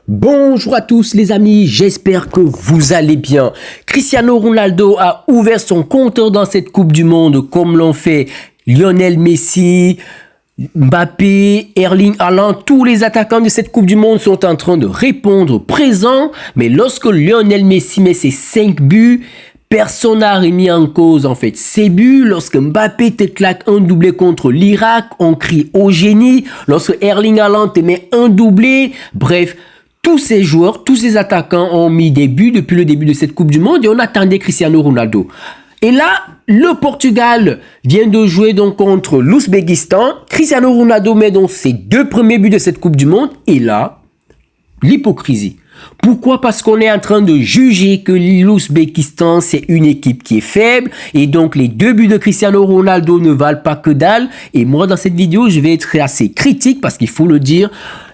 Bonjour à tous les amis, j'espère que vous allez bien. Cristiano Ronaldo a ouvert son compteur dans cette Coupe du Monde comme l'ont fait Lionel Messi, Mbappé, Erling Haaland. Tous les attaquants de cette Coupe du Monde sont en train de répondre présent. Mais lorsque Lionel Messi met ses 5 buts, personne n'a remis en cause en fait ses buts. Lorsque Mbappé te claque un doublé contre l'Irak, on crie au génie. Lorsque Erling Haaland te met un doublé, bref, tous ces joueurs, tous ces attaquants ont mis des buts depuis le début de cette Coupe du Monde et on attendait Cristiano Ronaldo. Et là, le Portugal vient de jouer donc contre l'Ouzbékistan. Cristiano Ronaldo met donc ses 2 premiers buts de cette Coupe du Monde. Et là, l'hypocrisie. Pourquoi? Parce qu'on est en train de juger que l'Ouzbékistan, c'est une équipe qui est faible. Et donc, les 2 buts de Cristiano Ronaldo ne valent pas que dalle. Et moi, dans cette vidéo, je vais être assez critique parce qu'il faut le dire.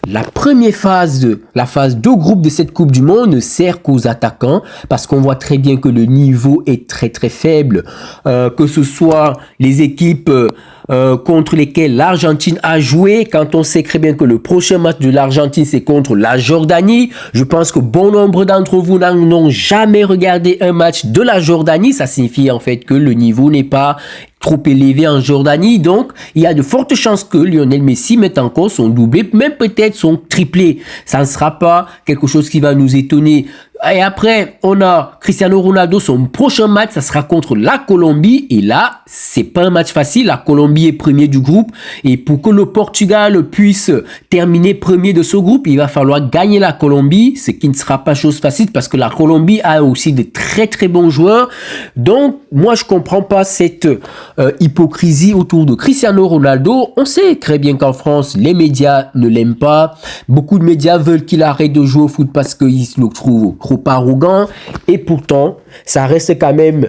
La première phase, la phase de groupe de cette Coupe du Monde ne sert qu'aux attaquants parce qu'on voit très bien que le niveau est très très faible. Que ce soit les équipes contre lesquelles l'Argentine a joué, quand on sait très bien que le prochain match de l'Argentine c'est contre la Jordanie. Je pense que bon nombre d'entre vous n'ont jamais regardé un match de la Jordanie. Ça signifie en fait que le niveau n'est pas trop élevé en Jordanie, donc il y a de fortes chances que Lionel Messi mette encore son doublé, même peut-être son triplé. Ça ne sera pas quelque chose qui va nous étonner. Et après, on a Cristiano Ronaldo, son prochain match, ça sera contre la Colombie. Et là, c'est pas un match facile. La Colombie est premier du groupe. Et pour que le Portugal puisse terminer premier de ce groupe, il va falloir gagner la Colombie, ce qui ne sera pas chose facile parce que la Colombie a aussi de très très bons joueurs. Donc, moi, je comprends pas cette hypocrisie autour de Cristiano Ronaldo. On sait très bien qu'en France, les médias ne l'aiment pas. Beaucoup de médias veulent qu'il arrête de jouer au foot parce qu'ils le trouvent trop arrogant, et pourtant ça reste quand même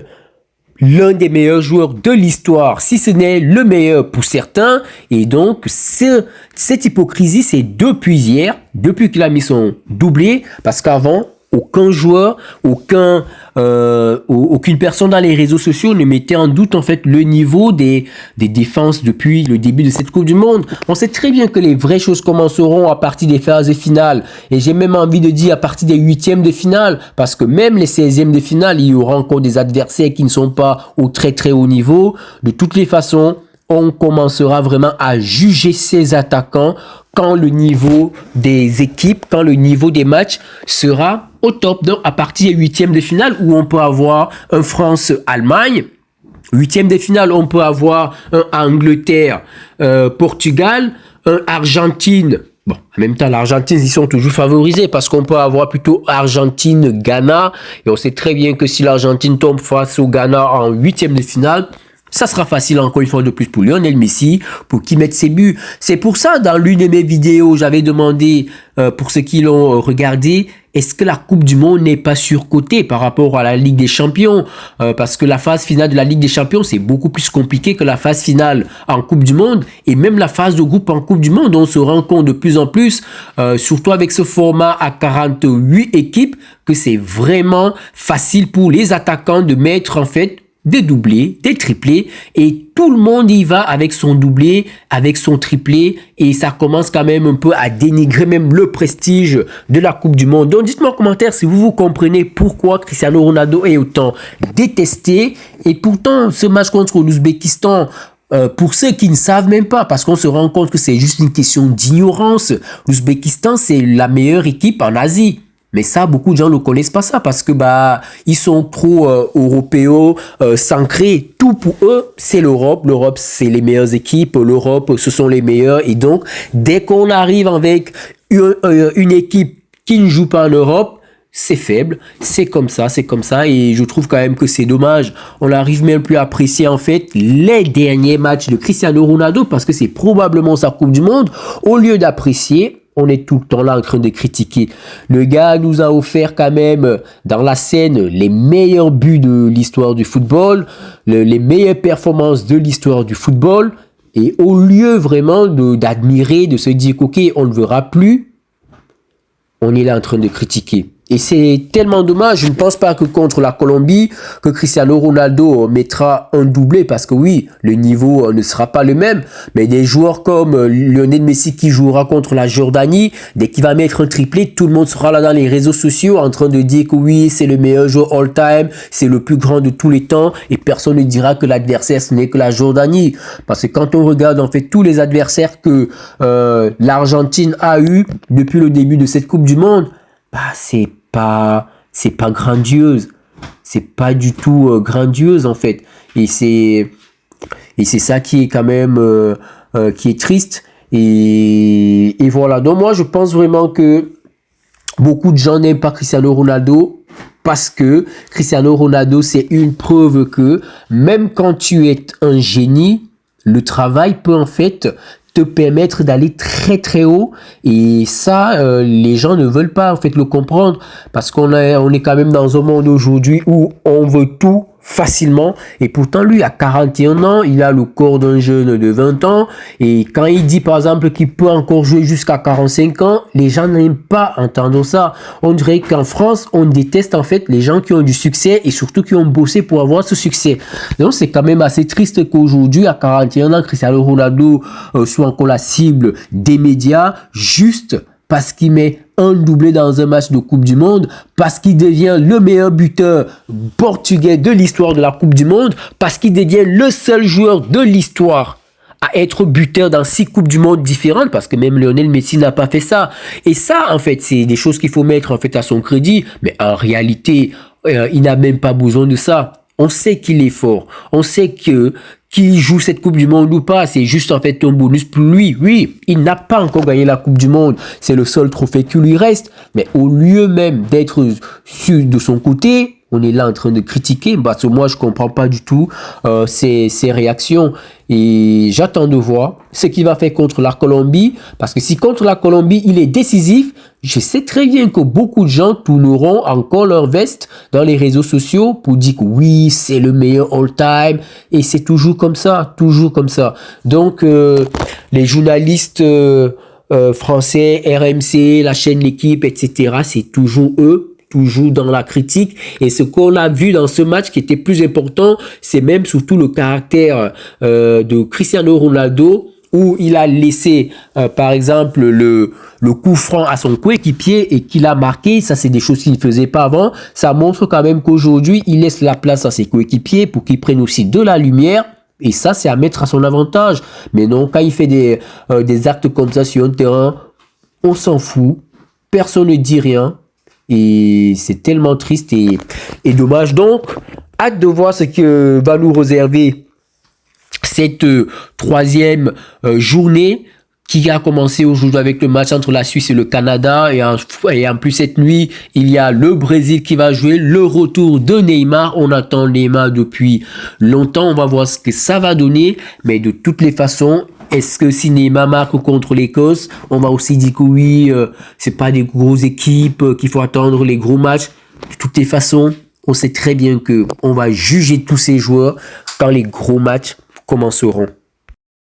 l'un des meilleurs joueurs de l'histoire, si ce n'est le meilleur pour certains. Et donc cette hypocrisie, c'est depuis hier, depuis qu'il a mis son doublé, parce qu'avant aucun joueur, aucune personne dans les réseaux sociaux ne mettait en doute en fait le niveau des défenses depuis le début de cette Coupe du Monde. On sait très bien que les vraies choses commenceront à partir des phases finales. Et j'ai même envie de dire à partir des 8e de finale, parce que même les 16e de finale, il y aura encore des adversaires qui ne sont pas au très très haut niveau. De toutes les façons, on commencera vraiment à juger ces attaquants quand le niveau des équipes, quand le niveau des matchs sera au top. Donc, à partir des 8e de finale, où on peut avoir un France-Allemagne, 8e de finale, on peut avoir un Angleterre-Portugal, un Argentine. Bon, en même temps, l'Argentine, ils sont toujours favorisés parce qu'on peut avoir plutôt Argentine-Ghana. Et on sait très bien que si l'Argentine tombe face au Ghana en 8e de finale, ça sera facile encore une fois de plus pour Lionel Messi, pour qu'il mette ses buts. C'est pour ça, dans l'une de mes vidéos, j'avais demandé, pour ceux qui l'ont regardé, est-ce que la Coupe du Monde n'est pas surcotée par rapport à la Ligue des Champions? Parce que la phase finale de la Ligue des Champions, c'est beaucoup plus compliqué que la phase finale en Coupe du Monde. Et même la phase de groupe en Coupe du Monde, on se rend compte de plus en plus, surtout avec ce format à 48 équipes, que c'est vraiment facile pour les attaquants de mettre en fait des doublés, des triplés, et tout le monde y va avec son doublé, avec son triplé, et ça commence quand même un peu à dénigrer même le prestige de la Coupe du Monde. Donc dites-moi en commentaire si vous comprenez pourquoi Cristiano Ronaldo est autant détesté. Et pourtant, ce match contre l'Ouzbékistan, pour ceux qui ne savent même pas, parce qu'on se rend compte que c'est juste une question d'ignorance, l'Ouzbékistan, c'est la meilleure équipe en Asie. Mais ça, beaucoup de gens ne connaissent pas ça parce que ils sont trop européens, s'ancrés. Tout pour eux, c'est l'Europe. L'Europe, c'est les meilleures équipes. L'Europe, ce sont les meilleurs. Et donc, dès qu'on arrive avec une équipe qui ne joue pas en Europe, c'est faible, c'est comme ça, et je trouve quand même que c'est dommage. On n'arrive même plus à apprécier en fait les derniers matchs de Cristiano Ronaldo parce que c'est probablement sa Coupe du Monde. Au lieu d'apprécier, on est tout le temps là en train de critiquer. Le gars nous a offert quand même dans la scène les meilleurs buts de l'histoire du football, les meilleures performances de l'histoire du football. Et au lieu vraiment d'admirer, de se dire ok, on ne le verra plus, on est là en train de critiquer. Et c'est tellement dommage. Je ne pense pas que contre la Colombie, que Cristiano Ronaldo mettra un doublé parce que oui, le niveau ne sera pas le même. Mais des joueurs comme Lionel Messi qui jouera contre la Jordanie, dès qu'il va mettre un triplé, tout le monde sera là dans les réseaux sociaux en train de dire que oui, c'est le meilleur joueur all-time, c'est le plus grand de tous les temps et personne ne dira que l'adversaire ce n'est que la Jordanie. Parce que quand on regarde en fait tous les adversaires que l'Argentine a eu depuis le début de cette Coupe du Monde, bah c'est pas grandiose, c'est pas du tout grandiose en fait, et c'est ça qui est quand même qui est triste, et voilà. Donc moi je pense vraiment que beaucoup de gens n'aiment pas Cristiano Ronaldo parce que Cristiano Ronaldo c'est une preuve que même quand tu es un génie, le travail peut en fait te permettre d'aller très très haut, et ça les gens ne veulent pas en fait le comprendre parce on est quand même dans un monde aujourd'hui où on veut tout facilement, et pourtant lui à 41 ans il a le corps d'un jeune de 20 ans, et quand il dit par exemple qu'il peut encore jouer jusqu'à 45 ans, les gens n'aiment pas entendre ça. On dirait qu'en France on déteste en fait les gens qui ont du succès et surtout qui ont bossé pour avoir ce succès. Donc c'est quand même assez triste qu'aujourd'hui à 41 ans Cristiano Ronaldo soit encore la cible des médias juste parce qu'il met un doublé dans un match de Coupe du Monde, parce qu'il devient le meilleur buteur portugais de l'histoire de la Coupe du Monde, parce qu'il devient le seul joueur de l'histoire à être buteur dans 6 Coupes du Monde différentes, parce que même Lionel Messi n'a pas fait ça. Et ça, en fait, c'est des choses qu'il faut mettre en fait à son crédit, mais en réalité, il n'a même pas besoin de ça. On sait qu'il est fort, on sait que qu'il joue cette Coupe du Monde ou pas, c'est juste en fait un bonus pour lui. Oui, il n'a pas encore gagné la Coupe du Monde, c'est le seul trophée qui lui reste, mais au lieu même d'être sûr de son côté, on est là en train de critiquer, parce que moi je comprends pas du tout ces réactions, et j'attends de voir ce qu'il va faire contre la Colombie, parce que si contre la Colombie il est décisif, je sais très bien que beaucoup de gens tourneront encore leur veste dans les réseaux sociaux pour dire que oui, c'est le meilleur all-time, et c'est toujours comme ça, toujours comme ça. Donc les journalistes français, RMC, la chaîne L'équipe, etc., c'est toujours eux, toujours dans la critique. Et ce qu'on a vu dans ce match qui était plus important, c'est même surtout le caractère de Cristiano Ronaldo, où il a laissé par exemple le coup franc à son coéquipier et qu'il a marqué. Ça c'est des choses qu'il ne faisait pas avant. Ça montre quand même qu'aujourd'hui il laisse la place à ses coéquipiers pour qu'ils prennent aussi de la lumière. Et ça, c'est à mettre à son avantage. Mais non, quand il fait des actes comme ça sur un terrain, on s'en fout. Personne ne dit rien. Et c'est tellement triste et dommage. Donc, hâte de voir ce que va nous réserver cette troisième journée qui a commencé aujourd'hui avec le match entre la Suisse et le Canada. Et en plus, cette nuit, il y a le Brésil qui va jouer, le retour de Neymar. On attend Neymar depuis longtemps. On va voir ce que ça va donner. Mais de toutes les façons, est-ce que si Neymar marque contre l'Écosse, on va aussi dire que oui, c'est pas des grosses équipes, qu'il faut attendre les gros matchs. De toutes les façons, on sait très bien que on va juger tous ces joueurs quand les gros matchs commenceront.